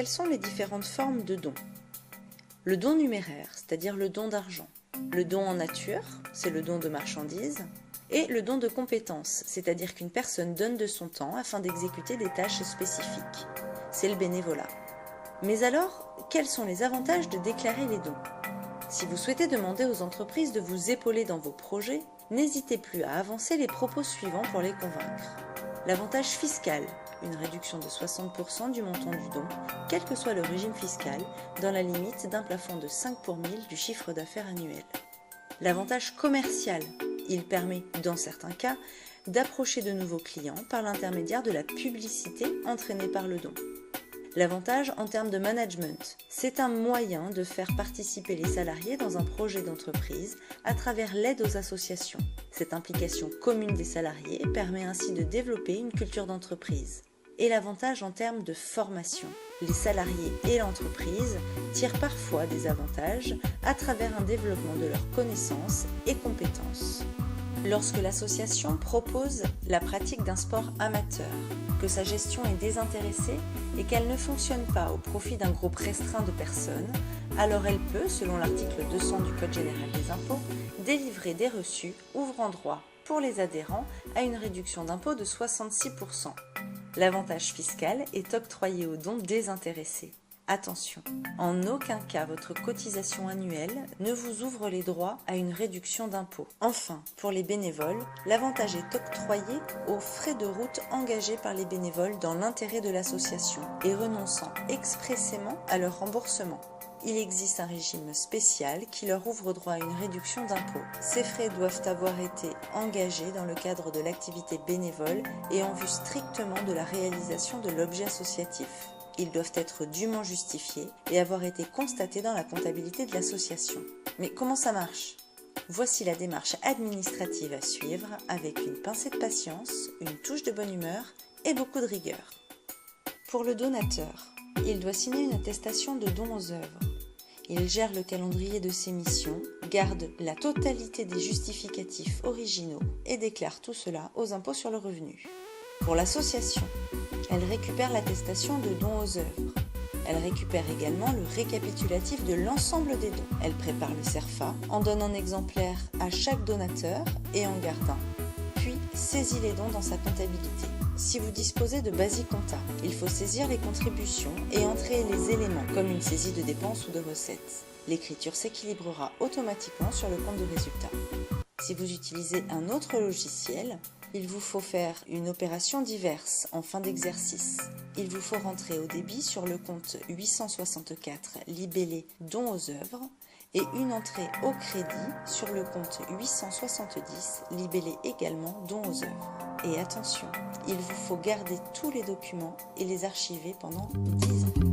quelles sont les différentes formes de dons? Le don numéraire, c'est-à-dire le don d'argent. Le don en nature, c'est le don de marchandises. Et le don de compétences, c'est-à-dire qu'une personne donne de son temps afin d'exécuter des tâches spécifiques. C'est le bénévolat. Mais alors, quels sont les avantages de déclarer les dons? Si vous souhaitez demander aux entreprises de vous épauler dans vos projets, n'hésitez plus à avancer les propos suivants pour les convaincre. L'avantage fiscal, une réduction de 60% du montant du don, quel que soit le régime fiscal, dans la limite d'un plafond de 5 pour 1000 du chiffre d'affaires annuel. L'avantage commercial, il permet, dans certains cas, d'approcher de nouveaux clients par l'intermédiaire de la publicité entraînée par le don. L'avantage en termes de management, c'est un moyen de faire participer les salariés dans un projet d'entreprise à travers l'aide aux associations. Cette implication commune des salariés permet ainsi de développer une culture d'entreprise. Et l'avantage en termes de formation. Les salariés et l'entreprise tirent parfois des avantages à travers un développement de leurs connaissances et compétences. Lorsque l'association propose la pratique d'un sport amateur, que sa gestion est désintéressée et qu'elle ne fonctionne pas au profit d'un groupe restreint de personnes, alors elle peut, selon l'article 200 du Code général des impôts, délivrer des reçus ouvrant droit pour les adhérents à une réduction d'impôt de 66%. L'avantage fiscal est octroyé aux dons désintéressés. Attention, en aucun cas votre cotisation annuelle ne vous ouvre les droits à une réduction d'impôt. Enfin, pour les bénévoles, l'avantage est octroyé aux frais de route engagés par les bénévoles dans l'intérêt de l'association et renonçant expressément à leur remboursement. Il existe un régime spécial qui leur ouvre droit à une réduction d'impôt. Ces frais doivent avoir été engagés dans le cadre de l'activité bénévole et en vue strictement de la réalisation de l'objet associatif. Ils doivent être dûment justifiés et avoir été constatés dans la comptabilité de l'association. Mais comment ça marche? Voici la démarche administrative à suivre avec une pincée de patience, une touche de bonne humeur et beaucoup de rigueur. Pour le donateur, il doit signer une attestation de don aux œuvres. Il gère le calendrier de ses missions, garde la totalité des justificatifs originaux et déclare tout cela aux impôts sur le revenu. Pour l'association, elle récupère l'attestation de don aux œuvres. Elle récupère également le récapitulatif de l'ensemble des dons. Elle prépare le CERFA, en donne un exemplaire à chaque donateur et en garde un. Puis saisit les dons dans sa comptabilité. Si vous disposez de Basic Compta, il faut saisir les contributions et entrer les éléments comme une saisie de dépenses ou de recettes. L'écriture s'équilibrera automatiquement sur le compte de résultat. Si vous utilisez un autre logiciel, il vous faut faire une opération diverse en fin d'exercice. Il vous faut rentrer au débit sur le compte 864 libellé dons aux œuvres et une entrée au crédit sur le compte 870 libellé également dons aux œuvres. Et attention, il vous faut garder tous les documents et les archiver pendant 10 ans.